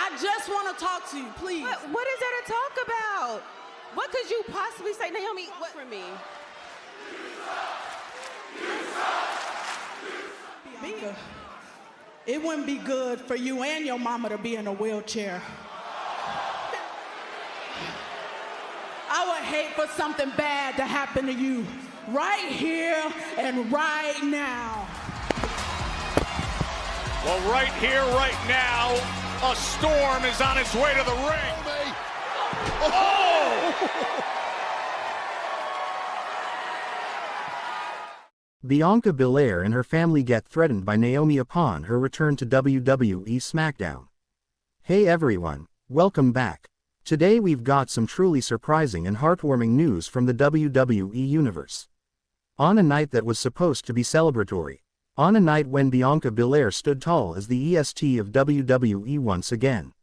I just want to talk to you, please. What is there to talk about? What could you possibly say, Naomi? What for me? Bianca, it wouldn't be good for you and your mama to be in a wheelchair. I would hate for something bad to happen to you right here and right now. Well, right here, right now, a storm is on its way to the ring. Oh! Bianca Belair and her family get threatened by Naomi upon her return to WWE SmackDown. Hey everyone, welcome back. Today we've got some truly surprising and heartwarming news from the WWE Universe. On a night that was supposed to be celebratory. On a night when Bianca Belair stood tall as the EST of WWE once again.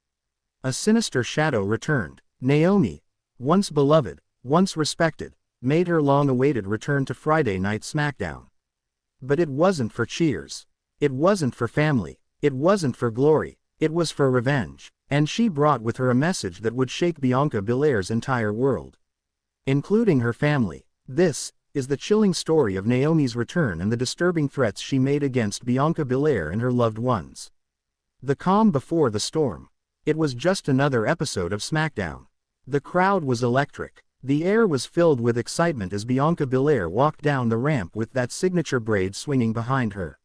A sinister shadow returned. Naomi, once beloved, once respected, made her long-awaited return to Friday Night SmackDown. But it wasn't for cheers. It wasn't for family. It wasn't for glory. It was for revenge. And she brought with her a message that would shake Bianca Belair's entire world. Including her family. This is the chilling story of Naomi's return and the disturbing threats she made against Bianca Belair and her loved ones. The calm before the storm. It was just another episode of SmackDown. The crowd was electric. The air was filled with excitement as Bianca Belair walked down the ramp with that signature braid swinging behind her.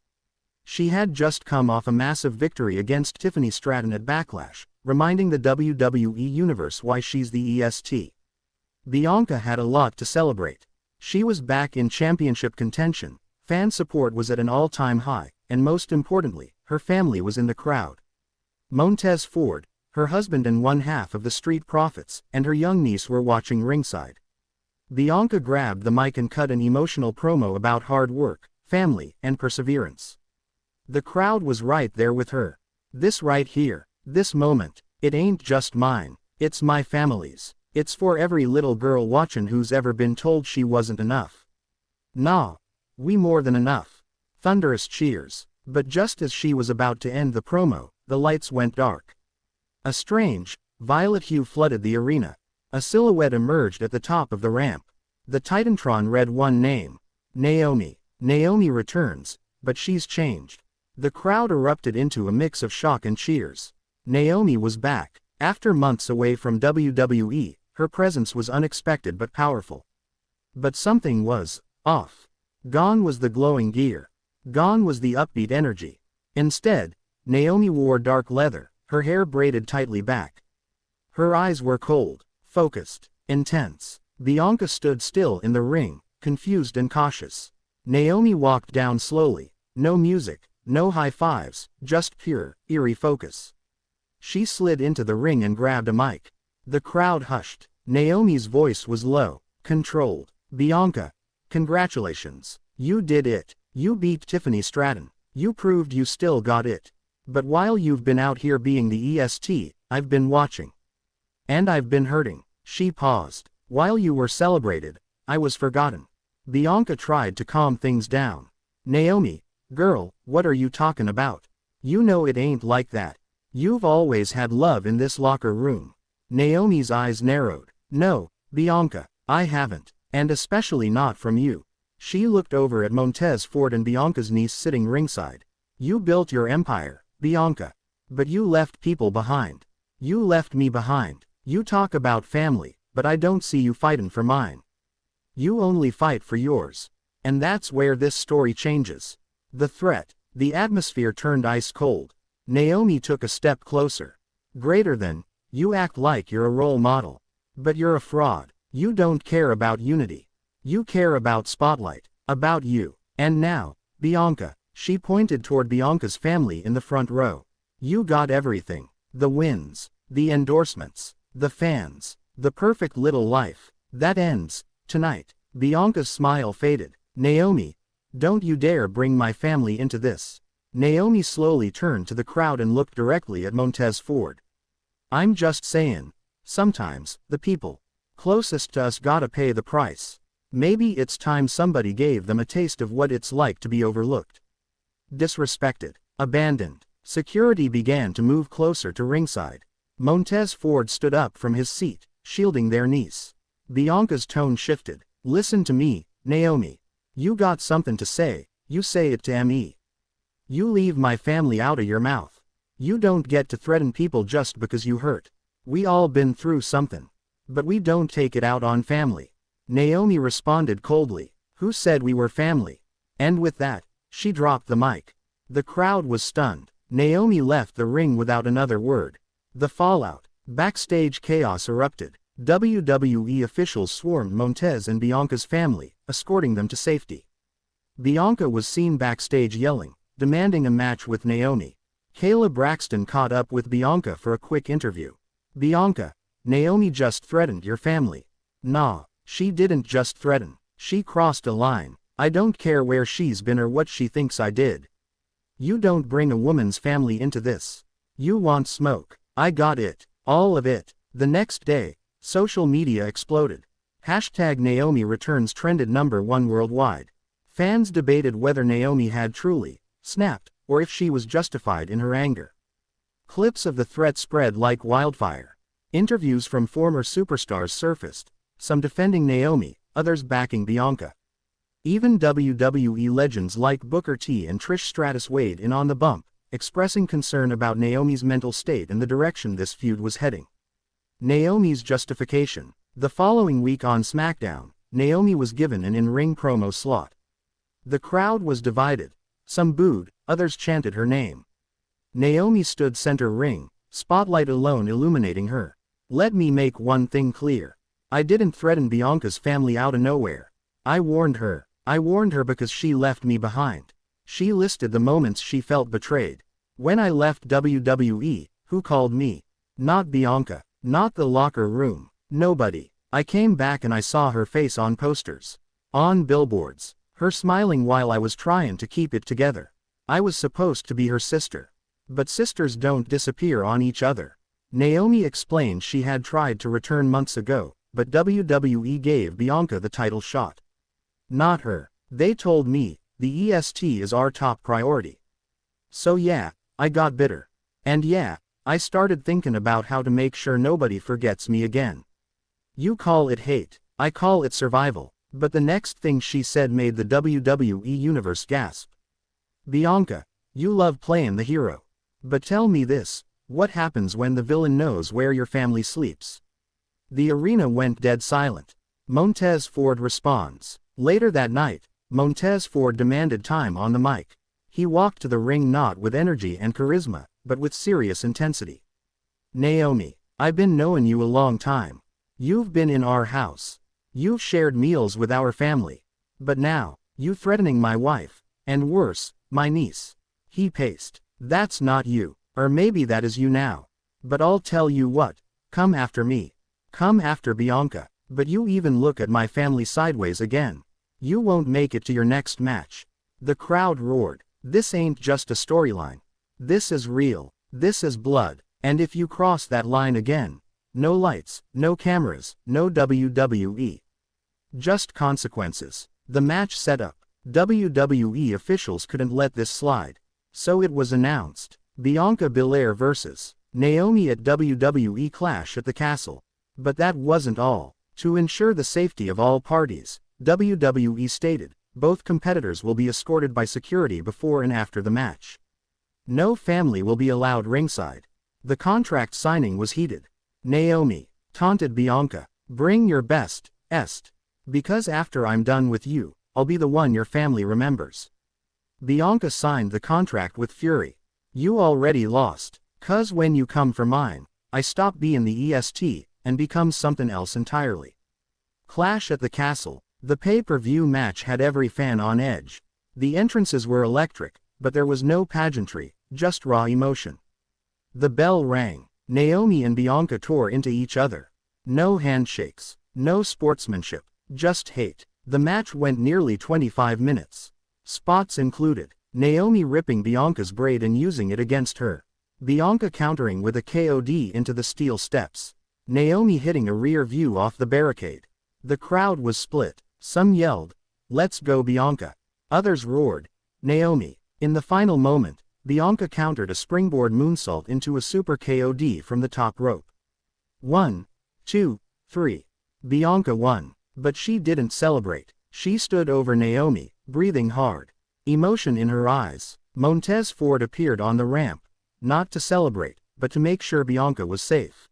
She had just come off a massive victory against Tiffany Stratton at Backlash, reminding the WWE Universe why she's the EST. Bianca had a lot to celebrate. She was back in championship contention, fan support was at an all-time high, and most importantly, her family was in the crowd. Montez Ford, her husband and one half of the Street Profits, and her young niece were watching ringside. Bianca grabbed the mic and cut an emotional promo about hard work, family, and perseverance. The crowd was right there with her. This right here, this moment, it ain't just mine, it's my family's. It's for every little girl watchin' who's ever been told she wasn't enough. Nah, we more than enough. Thunderous cheers. But just as she was about to end the promo, the lights went dark. A strange, violet hue flooded the arena. A silhouette emerged at the top of the ramp. The Titantron read one name. Naomi. Naomi returns, but she's changed. The crowd erupted into a mix of shock and cheers. Naomi was back. After months away from WWE, her presence was unexpected but powerful. But something was off. Gone was the glowing gear. Gone was the upbeat energy. Instead, Naomi wore dark leather, her hair braided tightly back. Her eyes were cold, focused, intense. Bianca stood still in the ring, confused and cautious. Naomi walked down slowly. No music, no high fives, just pure, eerie focus. She slid into the ring and grabbed a mic. The crowd hushed. Naomi's voice was low, controlled. Bianca, congratulations. You did it. You beat Tiffany Stratton. You proved you still got it. But while you've been out here being the EST, I've been watching. And I've been hurting. She paused. While you were celebrated, I was forgotten. Bianca tried to calm things down. Naomi, girl, what are you talking about? You know it ain't like that. You've always had love in this locker room. Naomi's eyes narrowed. No, Bianca, I haven't. And especially not from you. She looked over at Montez Ford and Bianca's niece sitting ringside. You built your empire, Bianca. But you left people behind. You left me behind. You talk about family, but I don't see you fighting for mine. You only fight for yours. And that's where this story changes. The threat, the atmosphere turned ice cold. Naomi took a step closer. Greater than, you act like you're a role model. But you're a fraud. You don't care about unity. You care about spotlight. About you. And now, Bianca, she pointed toward Bianca's family in the front row. You got everything. The wins. The endorsements. The fans. The perfect little life. That ends tonight. Bianca's smile faded. Naomi, don't you dare bring my family into this. Naomi slowly turned to the crowd and looked directly at Montez Ford. I'm just saying, sometimes, the people closest to us gotta pay the price. Maybe it's time somebody gave them a taste of what it's like to be overlooked. Disrespected. Abandoned. Security began to move closer to ringside. Montez Ford stood up from his seat, shielding their niece. Bianca's tone shifted. Listen to me, Naomi. You got something to say, you say it to me. You leave my family out of your mouth. You don't get to threaten people just because you hurt. We all been through something. But we don't take it out on family. Naomi responded coldly. Who said we were family? And with that, she dropped the mic. The crowd was stunned. Naomi left the ring without another word. The fallout. Backstage chaos erupted. WWE officials swarmed Montez and Bianca's family, escorting them to safety. Bianca was seen backstage yelling, demanding a match with Naomi. Kayla Braxton caught up with Bianca for a quick interview. Bianca, Naomi just threatened your family. Nah, she didn't just threaten. She crossed a line. I don't care where she's been or what she thinks I did. You don't bring a woman's family into this. You want smoke. I got it. All of it. The next day, social media exploded. #Naomi Returns trended #1 worldwide. Fans debated whether Naomi had truly snapped, or if she was justified in her anger. Clips of the threat spread like wildfire. Interviews from former superstars surfaced, some defending Naomi, others backing Bianca. Even WWE legends like Booker T and Trish Stratus weighed in on the bump, expressing concern about Naomi's mental state and the direction this feud was heading. Naomi's justification. The following week on SmackDown, Naomi was given an in-ring promo slot. The crowd was divided. Some booed, others chanted her name. Naomi stood center ring, spotlight alone illuminating her. Let me make one thing clear. I didn't threaten Bianca's family out of nowhere. I warned her. I warned her because she left me behind. She listed the moments she felt betrayed. When I left WWE, who called me? Not Bianca. Not the locker room. Nobody. I came back and I saw her face on posters. On billboards. Her smiling while I was trying to keep it together. I was supposed to be her sister. But sisters don't disappear on each other. Naomi explained she had tried to return months ago, but WWE gave Bianca the title shot. Not her. They told me, the EST is our top priority. So yeah, I got bitter. And yeah, I started thinking about how to make sure nobody forgets me again. You call it hate, I call it survival. But the next thing she said made the WWE Universe gasp. Bianca, you love playing the hero. But tell me this, what happens when the villain knows where your family sleeps? The arena went dead silent. Montez Ford responds. Later that night, Montez Ford demanded time on the mic. He walked to the ring not with energy and charisma, but with serious intensity. Naomi, I've been knowing you a long time. You've been in our house. You've shared meals with our family. But now, you threatening my wife, and worse, my niece. He paced. That's not you, or maybe that is you now. But I'll tell you what, come after me. Come after Bianca, but you even look at my family sideways again. You won't make it to your next match. The crowd roared. This ain't just a storyline. This is real. This is blood. And if you cross that line again, no lights, no cameras, no WWE. Just consequences. The match set up. WWE officials couldn't let this slide. So it was announced. Bianca Belair vs. Naomi at WWE Clash at the Castle. But that wasn't all. To ensure the safety of all parties, WWE stated, both competitors will be escorted by security before and after the match. No family will be allowed ringside. The contract signing was heated. Naomi taunted Bianca, bring your best, est. Because after I'm done with you, I'll be the one your family remembers. Bianca signed the contract with fury. You already lost, 'cause when you come for mine, I stop being the EST, and become something else entirely. Clash at the Castle. The pay-per-view match had every fan on edge. The entrances were electric, but there was no pageantry, just raw emotion. The bell rang. Naomi and Bianca tore into each other. No handshakes, no sportsmanship, just hate. The match went nearly 25 minutes. Spots included Naomi ripping Bianca's braid and using it against her. Bianca countering with a KOD into the steel steps. Naomi hitting a rear view off the barricade. The crowd was split. Some yelled, "Let's go Bianca." Others roared, "Naomi." In the final moment, Bianca countered a springboard moonsault into a super KOD from the top rope. 1, 2, 3. Bianca won. But she didn't celebrate. She stood over Naomi, breathing hard. Emotion in her eyes. Montez Ford appeared on the ramp. Not to celebrate, but to make sure Bianca was safe.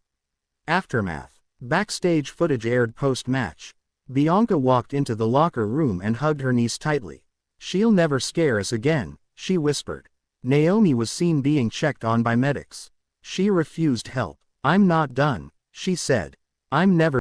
Aftermath. Backstage footage aired post-match. Bianca walked into the locker room and hugged her niece tightly. "She'll never scare us again," she whispered. Naomi was seen being checked on by medics. She refused help. "I'm not done," she said. "I'm never